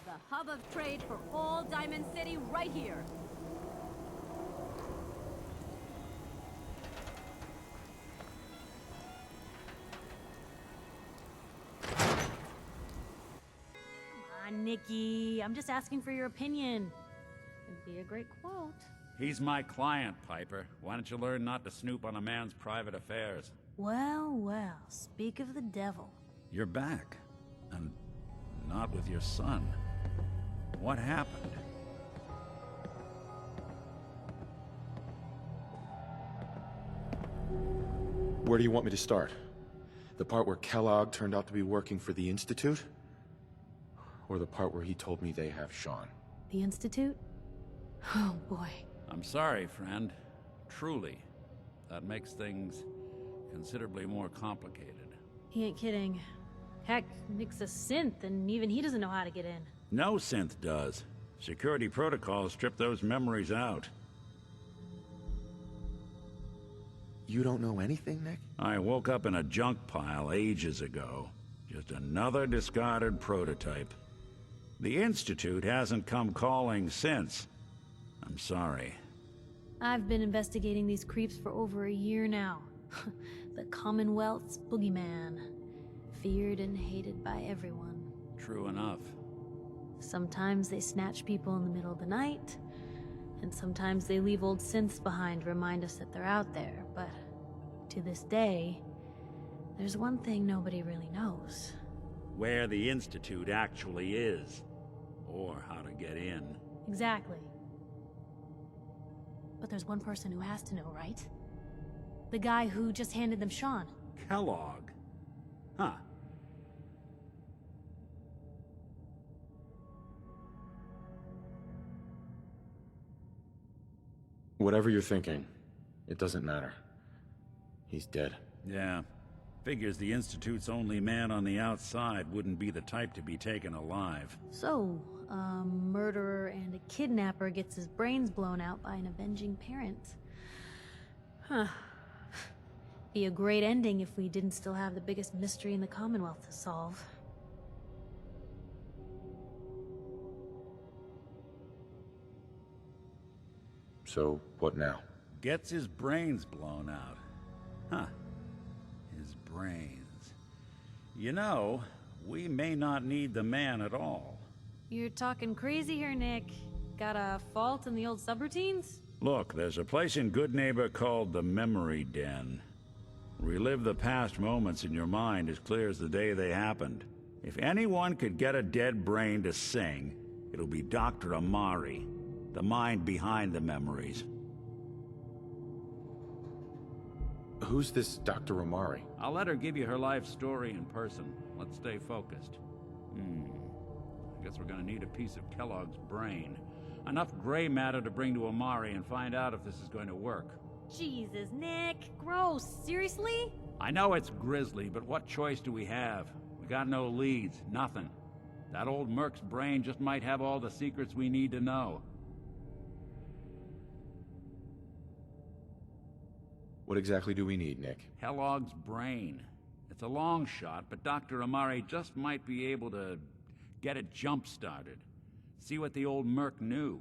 The hub of trade for all Diamond City right here. Come on, Nikki. I'm just asking for your opinion. It'd be a great quote. He's my client, Piper. Why don't you learn not to snoop on a man's private affairs? Well, well, speak of the devil. You're back. And not with your son. What happened? Where do you want me to start? The part where Kellogg turned out to be working for the Institute? Or the part where he told me they have Sean? The Institute? Oh, boy. I'm sorry, friend. Truly. That makes things considerably more complicated. He ain't kidding. Heck, Nick's a synth, and even he doesn't know how to get in. No synth does. Security protocols strip those memories out. You don't know anything, Nick? I woke up in a junk pile ages ago. Just another discarded prototype. The Institute hasn't come calling since. I'm sorry. I've been investigating these creeps for over a year now. The Commonwealth's boogeyman. Feared and hated by everyone. True enough. Sometimes they snatch people in the middle of the night, and sometimes they leave old synths behind to remind us that they're out there, but to this day, there's one thing nobody really knows. Where the Institute actually is. Or how to get in. Exactly. But there's one person who has to know, right? The guy who just handed them Sean. Kellogg? Huh. Whatever you're thinking, it doesn't matter. He's dead. Yeah. Figures the Institute's only man on the outside wouldn't be the type to be taken alive. So, a murderer and a kidnapper gets his brains blown out by an avenging parent. Huh. Be a great ending if we didn't still have the biggest mystery in the Commonwealth to solve. So, what now? Gets his brains blown out. Huh. His brains. You know, we may not need the man at all. You're talking crazy here, Nick. Got a fault in the old subroutines? Look, there's a place in Good Neighbor called the Memory Den. Relive the past moments in your mind as clear as the day they happened. If anyone could get a dead brain to sing, it'll be Dr. Amari, the mind behind the memories. Who's this Dr. Amari? I'll let her give you her life story in person. Let's stay focused. I guess we're gonna need a piece of Kellogg's brain. Enough gray matter to bring to Amari and find out if this is going to work. Jesus, Nick. Gross. Seriously? I know it's grisly, but what choice do we have? We got no leads, nothing. That old Merc's brain just might have all the secrets we need to know. What exactly do we need, Nick? Kellogg's brain. It's a long shot, but Dr. Amari just might be able to get it jump-started. See what the old Merc knew.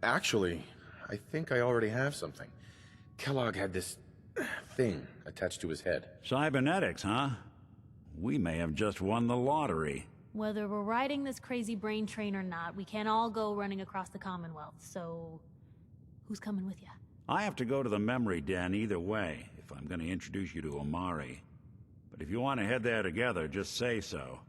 Actually, I think I already have something. Kellogg had this thing attached to his head. Cybernetics, huh? We may have just won the lottery. Whether we're riding this crazy brain train or not, we can't all go running across the Commonwealth, so... who's coming with you? I have to go to the Memory Den either way, if I'm going to introduce you to Amari. But if you want to head there together, just say so.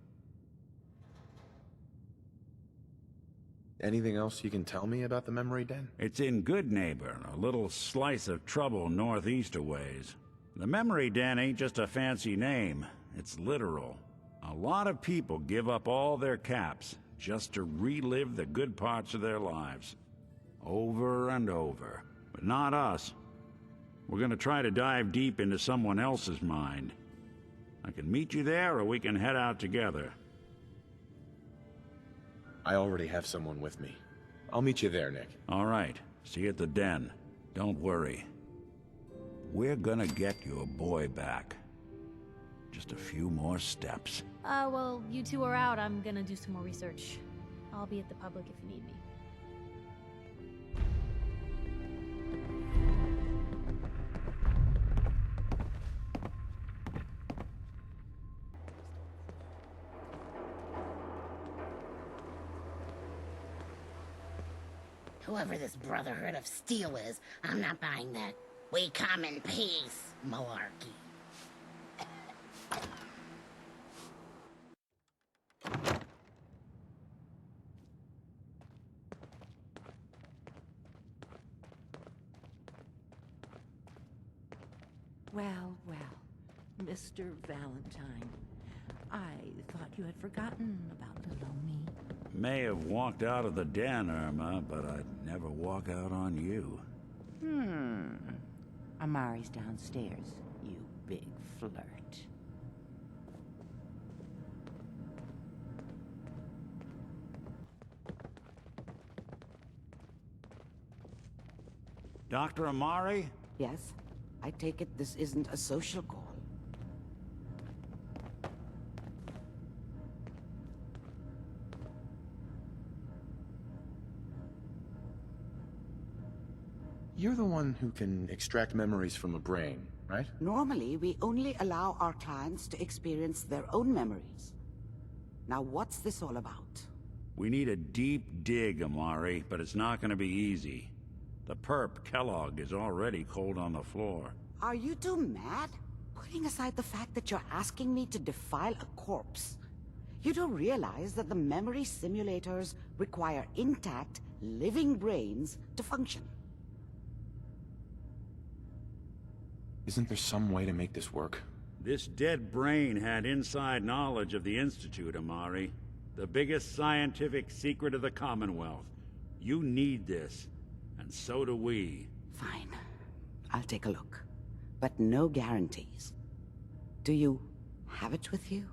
Anything else you can tell me about the Memory Den? It's in Good Neighbor, a little slice of trouble northeast a ways. The Memory Den ain't just a fancy name, it's literal. A lot of people give up all their caps just to relive the good parts of their lives. Over and over. But not us. We're gonna try to dive deep into someone else's mind. I can meet you there, or we can head out together. I already have someone with me. I'll meet you there, Nick. All right. See you at the den. Don't worry. We're gonna get your boy back. Just a few more steps. Well, you two are out. I'm gonna do some more research. I'll be at the public if you need me. Whoever this Brotherhood of Steel is, I'm not buying that "we come in peace" malarkey. Well, well, Mr. Valentine. I thought you had forgotten about little me. May have walked out of the den, Irma, but I'd never walk out on you. Amari's downstairs, you big flirt. Dr. Amari? Yes? I take it this isn't a social call. You're the one who can extract memories from a brain, right? Normally, we only allow our clients to experience their own memories. Now, what's this all about? We need a deep dig, Amari, but it's not gonna be easy. The perp, Kellogg, is already cold on the floor. Are you two mad? Putting aside the fact that you're asking me to defile a corpse, you don't realize that the memory simulators require intact, living brains to function. Isn't there some way to make this work? This dead brain had inside knowledge of the Institute, Amari. The biggest scientific secret of the Commonwealth. You need this, and so do we. Fine. I'll take a look. But no guarantees. Do you have it with you?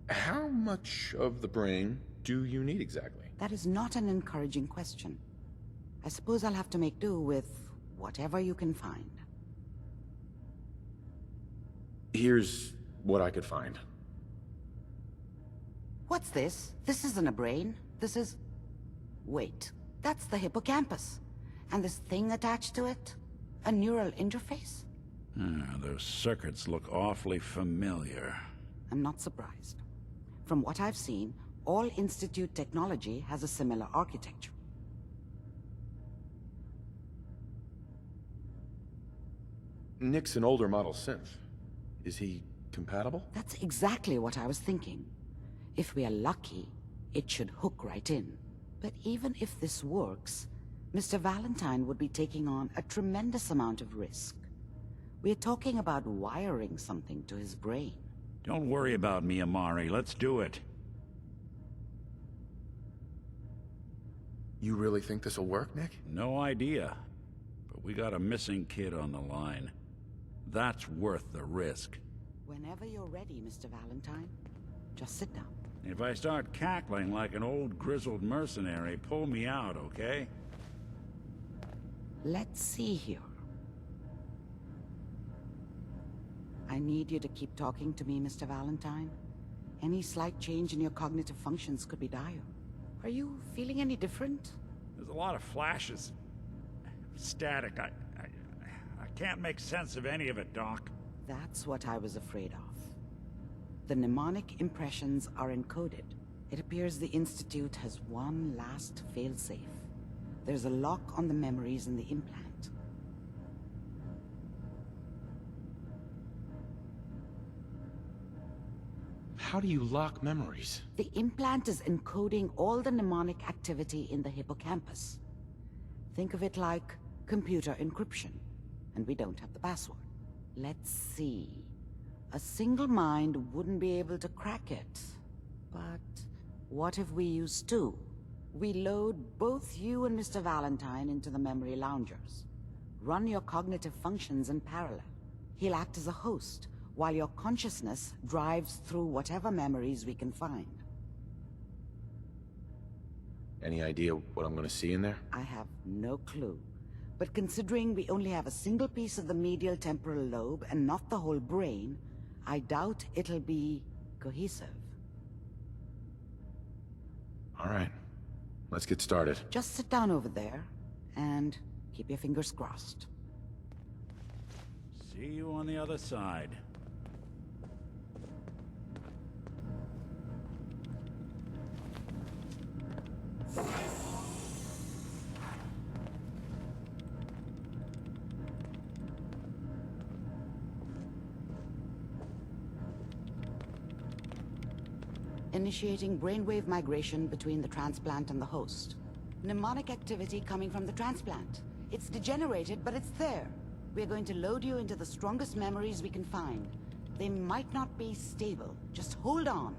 How much of the brain do you need exactly? That is not an encouraging question. I suppose I'll have to make do with whatever you can find. Here's what I could find. What's this? This isn't a brain. This is... Wait, that's the hippocampus. And this thing attached to it? A neural interface? Those circuits look awfully familiar. I'm not surprised. From what I've seen, all Institute technology has a similar architecture. Nick's an older model synth. Is he compatible? That's exactly what I was thinking. If we are lucky, it should hook right in. But even if this works, Mr. Valentine would be taking on a tremendous amount of risk. We're talking about wiring something to his brain. Don't worry about me, Amari. Let's do it. You really think this'll work, Nick? No idea. But we got a missing kid on the line. That's worth the risk. Whenever you're ready, Mr. Valentine, just sit down. If I start cackling like an old grizzled mercenary, pull me out, okay? Let's see here. I need you to keep talking to me, Mr. Valentine. Any slight change in your cognitive functions could be dire. Are you feeling any different? There's a lot of flashes. Static. I can't make sense of any of it, Doc. That's what I was afraid of. The mnemonic impressions are encoded. It appears the Institute has one last failsafe. There's a lock on the memories in the implant. How do you lock memories? The implant is encoding all the mnemonic activity in the hippocampus. Think of it like computer encryption, and we don't have the password. Let's see. A single mind wouldn't be able to crack it. But what if we use two? We load both you and Mr. Valentine into the memory loungers. Run your cognitive functions in parallel. He'll act as a host, while your consciousness drives through whatever memories we can find. Any idea what I'm gonna see in there? I have no clue. But considering we only have a single piece of the medial temporal lobe and not the whole brain, I doubt it'll be cohesive. All right. Let's get started. Just sit down over there and keep your fingers crossed. See you on the other side. Initiating brainwave migration between the transplant and the host. Mnemonic activity coming from the transplant. It's degenerated, but it's there. We're going to load you into the strongest memories we can find. They might not be stable. Just hold on.